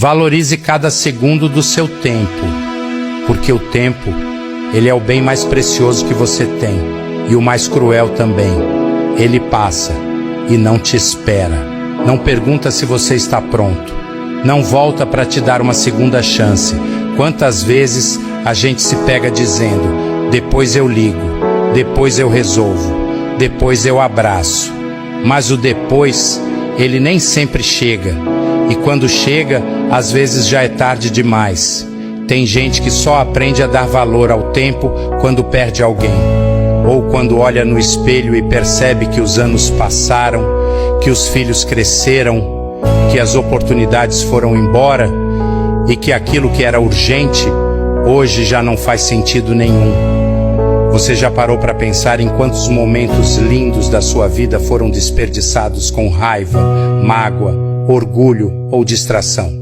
Valorize cada segundo do seu tempo, porque o tempo, ele é o bem mais precioso que você tem, e o mais cruel também. Ele passa e não te espera. Não pergunta se você está pronto. Não volta para te dar uma segunda chance. Quantas vezes a gente se pega dizendo: depois eu ligo, depois eu resolvo, depois eu abraço. Mas o depois, ele nem sempre chega. E quando chega, às vezes já é tarde demais. Tem gente que só aprende a dar valor ao tempo quando perde alguém, ou quando olha no espelho e percebe que os anos passaram, que os filhos cresceram, que as oportunidades foram embora e que aquilo que era urgente hoje já não faz sentido nenhum. Você já parou para pensar em quantos momentos lindos da sua vida foram desperdiçados com raiva, mágoa, orgulho ou distração?